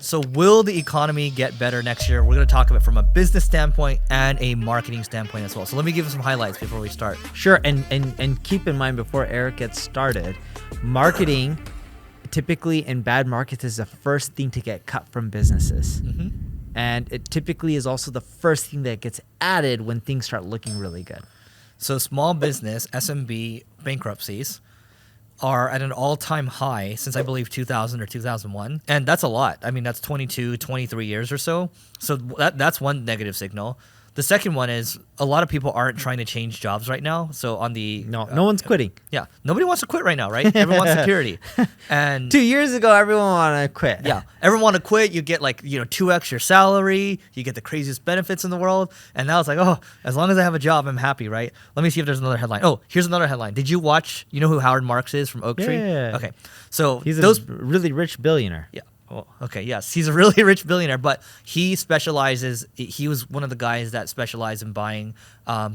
So will the economy get better next year? We're going to talk about it from a business standpoint and a marketing standpoint as well. So let me give you some highlights before we start. Sure, and keep in mind before Eric gets started, marketing typically in bad markets is the first thing to get cut from businesses. Mm-hmm. And it typically is also the first thing that gets added when things start looking really good. So small business, SMB bankruptcies are at an all-time high since I believe 2000 or 2001. And that's a lot. I mean, that's 22, 23 years or so. So that's one negative signal. The second one is a lot of people aren't trying to change jobs right now. So on the... No one's quitting. Yeah. Nobody wants to quit right now, right? Everyone wants security. And 2 years ago, everyone wanted to quit. yeah. Everyone want to quit. You get 2x your salary. You get the craziest benefits in the world. And now it's like, oh, as long as I have a job, I'm happy, right? Let me see if there's another headline. Oh, here's another headline. Did you watch, you know who Howard Marks is from Oak Tree? Yeah. Okay. So He's a really rich billionaire. Yeah. Well, okay, yes. He's a really rich billionaire, but he was one of the guys that specialized in buying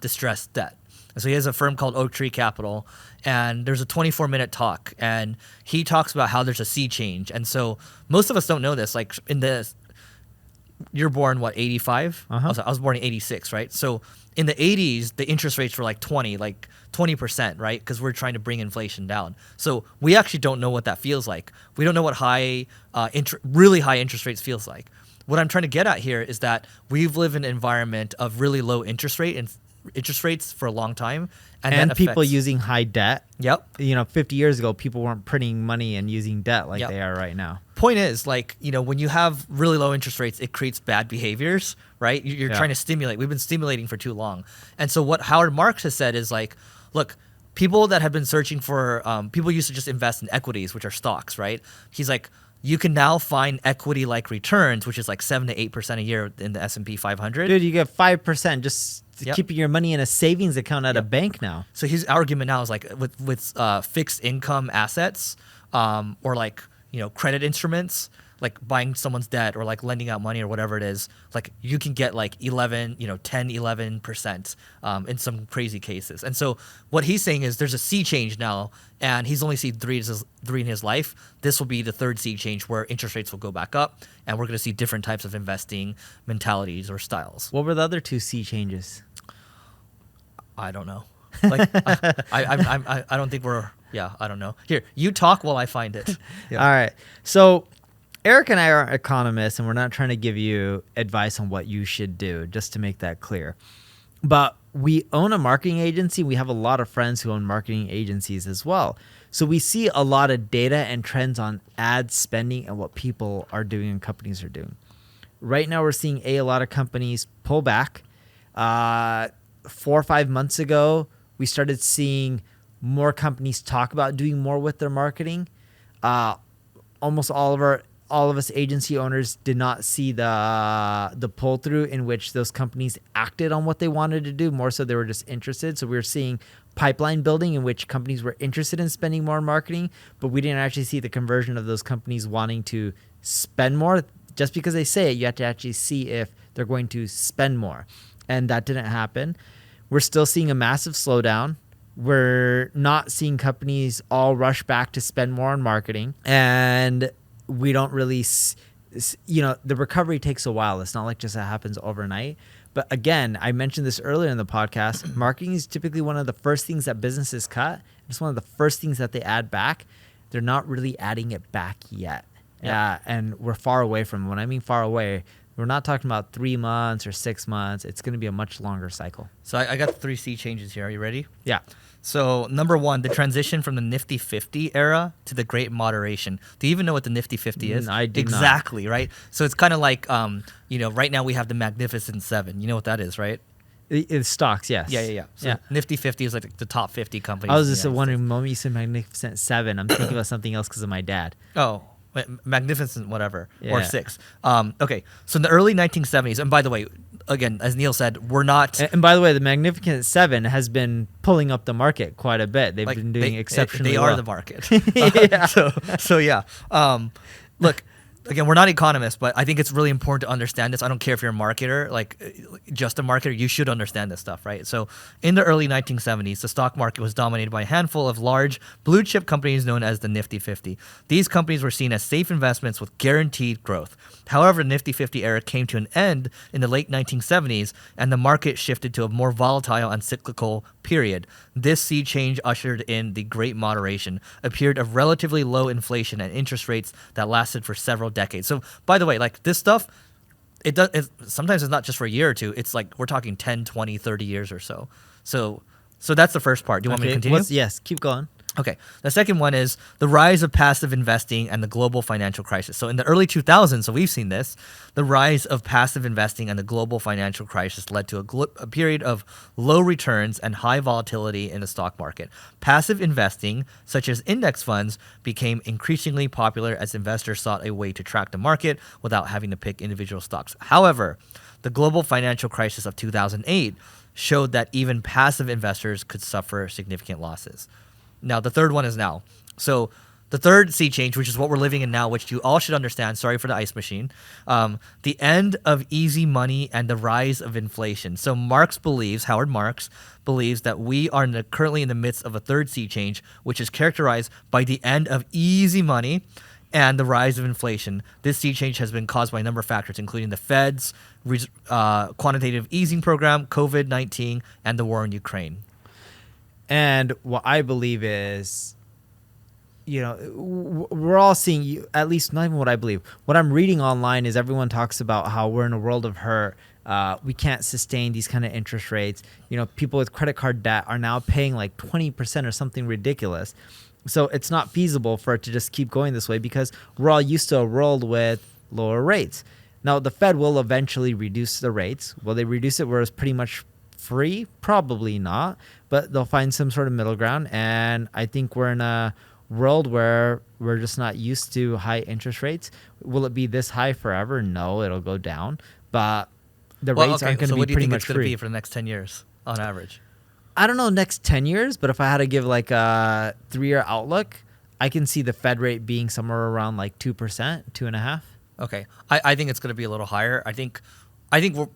distressed debt. And so he has a firm called Oak Tree Capital, and there's a 24-minute talk, and he talks about how there's a sea change. And so most of us don't know this. Like you're born, what, 85? Uh-huh. I was born in 86, right? So in the 80s, the interest rates were like 20%, right? Because we're trying to bring inflation down. So we actually don't know what that feels like. We don't know what really high interest rates feels like. What I'm trying to get at here is that we've lived in an environment of really low interest rates for a long time. And people using high debt. Yep. 50 years ago, people weren't printing money and using debt like they are right now. Point is, when you have really low interest rates, it creates bad behaviors, right? You're trying to stimulate. We've been stimulating for too long. And so what Howard Marks has said is look, people that have been searching for, people used to just invest in equities, which are stocks, right? He's like, you can now find equity-like returns, which is like 7 to 8% a year in the S&P 500. Dude, you get 5% just keeping your money in a savings account at a bank now. So his argument now is with fixed income assets, or credit instruments, like buying someone's debt or like lending out money or whatever it is, like you can get 11% in some crazy cases. And so what he's saying is there's a sea change now, and he's only seen three in his life. This will be the third sea change where interest rates will go back up, and we're going to see different types of investing mentalities or styles. What were the other two sea changes? I don't know. I don't think we're... Yeah, I don't know. Here, you talk while I find it. Yeah. All right. So Eric and I aren't economists, and we're not trying to give you advice on what you should do, just to make that clear. But we own a marketing agency. We have a lot of friends who own marketing agencies as well. So we see a lot of data and trends on ad spending and what people are doing and companies are doing. Right now, we're seeing a lot of companies pull back. 4 or 5 months ago, we started seeing more companies talk about doing more with their marketing. Almost all of us agency owners did not see the pull through in which those companies acted on what they wanted to do. More so, they were just interested. So we were seeing pipeline building in which companies were interested in spending more on marketing, but we didn't actually see the conversion of those companies wanting to spend more. Just because they say it, you have to actually see if they're going to spend more, and that didn't happen. We're still seeing a massive slowdown. We're not seeing companies all rush back to spend more on marketing, and we don't really, the recovery takes a while. It's not like just that happens overnight. But again, I mentioned this earlier in the podcast, marketing is typically one of the first things that businesses cut. It's one of the first things that they add back. They're not really adding it back yet. Yeah. And we're far away from, when I mean far away, we're not talking about 3 months or 6 months. It's going to be a much longer cycle. So I got 3 C changes here. Are you ready? Yeah. So number 1, the transition from the Nifty 50 era to the Great Moderation. Do you even know what the Nifty 50 is? I do exactly, not. Right? So it's kind of like, right now we have the Magnificent 7. You know what that is, right? It's stocks, yes. Yeah. So Nifty 50 is like the top 50 companies. I was just wondering, when you said Magnificent 7, I'm thinking about something else because of my dad. Oh. Magnificent whatever, or 6. Okay, so in the early 1970s, and by the way, again, as Neil said, we're not... And by the way, the Magnificent 7 has been pulling up the market quite a bit. They've been doing exceptionally well. They are the market. Yeah. So yeah. Look, again, we're not economists, but I think it's really important to understand this. I don't care if you're a marketer, like just a marketer, you should understand this stuff, right? So in the early 1970s, the stock market was dominated by a handful of large blue chip companies known as the Nifty 50. These companies were seen as safe investments with guaranteed growth. However, the Nifty 50 era came to an end in the late 1970s, and the market shifted to a more volatile and cyclical period. This sea change ushered in the Great Moderation, a period of relatively low inflation and interest rates that lasted for several decades. So, by the way, like this stuff, sometimes it's not just for a year or two. It's like we're talking 10, 20, 30 years or so. So that's the first part. Do you want me to continue? Yes, keep going. Okay. The second one is the rise of passive investing and the global financial crisis. So in the early 2000s, so we've seen this, the rise of passive investing and the global financial crisis led to a period of low returns and high volatility in the stock market. Passive investing, such as index funds, became increasingly popular as investors sought a way to track the market without having to pick individual stocks. However, the global financial crisis of 2008 showed that even passive investors could suffer significant losses. Now, the third one is now. So the third sea change, which is what we're living in now, which you all should understand. Sorry for the ice machine. The end of easy money and the rise of inflation. So Howard Marks believes that we are currently in the midst of a third sea change, which is characterized by the end of easy money and the rise of inflation. This sea change has been caused by a number of factors, including the Fed's quantitative easing program, COVID-19, and the war in Ukraine. And what I believe is, we're all seeing, at least not even what I believe. What I'm reading online is everyone talks about how we're in a world of hurt. We can't sustain these kind of interest rates. People with credit card debt are now paying like 20% or something ridiculous. So it's not feasible for it to just keep going this way because we're all used to a world with lower rates. Now, the Fed will eventually reduce the rates. Will they reduce it where it's pretty much free? Probably not, but they'll find some sort of middle ground. And I think we're in a world where we're just not used to high interest rates. Will it be this high forever? No, it'll go down, but the rates aren't going to be pretty much free. So what do you think it's going to be for the next 10 years on average? I don't know next 10 years, but if I had to give like a 3-year outlook, I can see the Fed rate being somewhere around like 2%, 2.5%. Okay. I think it's going to be a little higher. I think we'll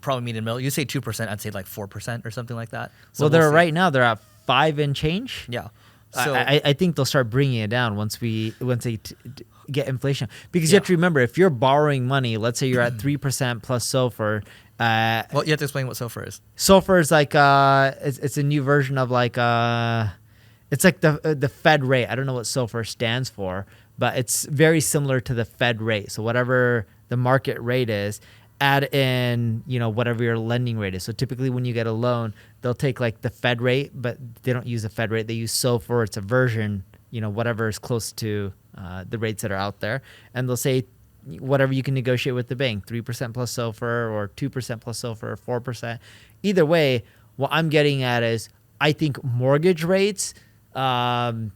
probably meet in the middle. You say 2%, I'd say like 4% or something like that. So well, right now they're at 5 and change. Yeah. So I think they'll start bringing it down once they get inflation. Because you have to remember, if you're borrowing money, let's say you're at 3% plus SOFR. Well, you have to explain what SOFR is. SOFR is like it's a new version of like it's like the Fed rate. I don't know what SOFR stands for, but it's very similar to the Fed rate. So whatever the market rate is, add in whatever your lending rate is. So typically when you get a loan, they'll take like the Fed rate, but they don't use the Fed rate. They use SOFR. It's a version, whatever is close to the rates that are out there, and they'll say whatever you can negotiate with the bank, 3% plus SOFR or 2% plus SOFR or 4%. Either way, what I'm getting at is I think mortgage rates, business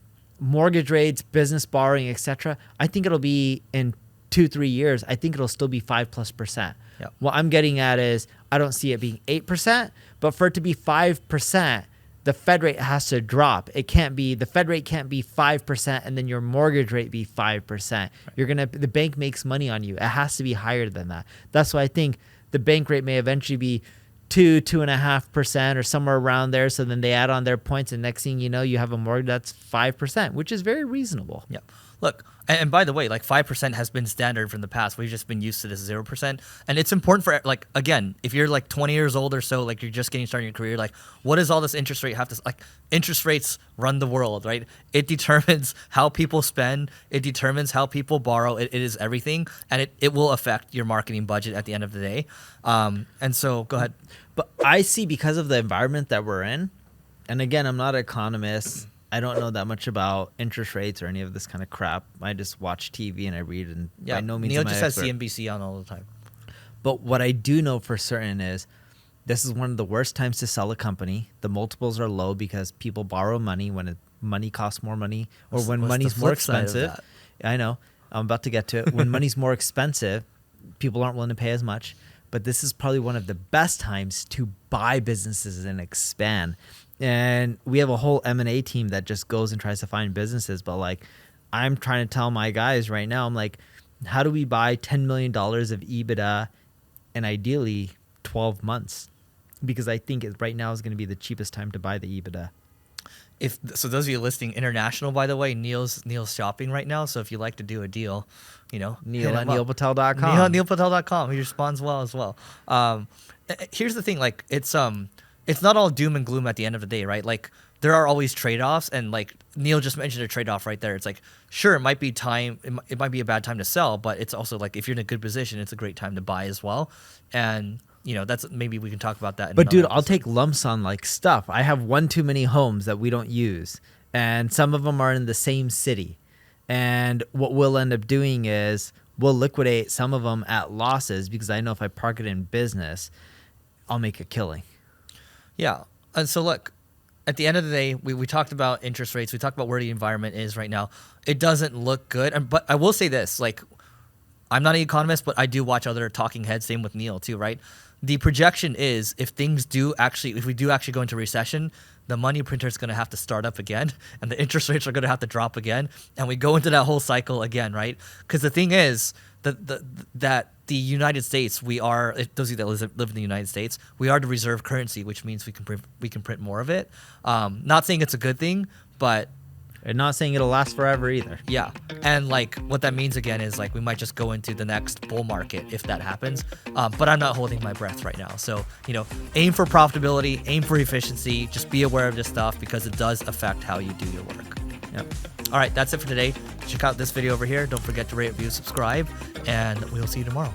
borrowing, etc. I think it'll be in 2-3 years. I think it'll still be 5+%. Yep. What I'm getting at is I don't see it being 8%, but for it to be 5%, the Fed rate has to drop. The Fed rate can't be 5% and then your mortgage rate be 5%. Right. The bank makes money on you. It has to be higher than that. That's why I think the bank rate may eventually be 2.5% or somewhere around there. So then they add on their points, and next thing you know, you have a mortgage that's 5%, which is very reasonable. Yeah. Look, and by the way, like 5% has been standard from the past. We've just been used to this 0%. And it's important for, like, again, if you're like 20 years old or so, like you're just getting started in your career, like what does all this interest rate have to, like interest rates run the world, right? It determines how people spend. It determines how people borrow. It is everything. And it will affect your marketing budget at the end of the day. And so go ahead. But I see, because of the environment that we're in, and again, I'm not an economist. I don't know that much about interest rates or any of this kind of crap. I just watch TV and I read, and by no means Neil am I just expert. has CNBC on all the time. But what I do know for certain is this is one of the worst times to sell a company. The multiples are low because people borrow money when money costs more money, or when money's more expensive. I know. I'm about to get to it. When money's more expensive, people aren't willing to pay as much. But this is probably one of the best times to buy businesses and expand. And we have a whole M&A team that just goes and tries to find businesses. But like, I'm trying to tell my guys right now, I'm like, how do we buy $10 million of EBITDA and ideally 12 months? Because I think right now is going to be the cheapest time to buy the EBITDA. So those of you listing international, by the way, Neil's shopping right now. So if you like to do a deal, Neil at neilpatel.com. Neil at neilpatel.com. He responds well as well. Here's the thing, like it's not all doom and gloom at the end of the day, right? Like there are always trade-offs, and like Neil just mentioned a trade-off right there. It's like, sure, it might be time, it might be a bad time to sell, but it's also like if you're in a good position, it's a great time to buy as well. And that's, maybe we can talk about that. But dude, I'll take lumps on like stuff. I have one too many homes that we don't use, and some of them are in the same city. And what we'll end up doing is we'll liquidate some of them at losses, because I know if I park it in business, I'll make a killing. Yeah. And so look, at the end of the day, we talked about interest rates. We talked about where the environment is right now. It doesn't look good. But I will say this, like, I'm not an economist, but I do watch other talking heads. Same with Neil too, right? The projection is if we do actually go into recession, the money printer is going to have to start up again, and the interest rates are going to have to drop again, and we go into that whole cycle again, right? Because the thing is that the United States, those of you that live in the United States, we are the reserve currency, which means we can print more of it. Not saying it's a good thing, but and not saying it'll last forever either. Yeah. And like what that means again is like we might just go into the next bull market if that happens. But I'm not holding my breath right now. So, aim for profitability, aim for efficiency, just be aware of this stuff because it does affect how you do your work. Yep. All right, that's it for today. Check out this video over here. Don't forget to rate, review, subscribe, and we'll see you tomorrow.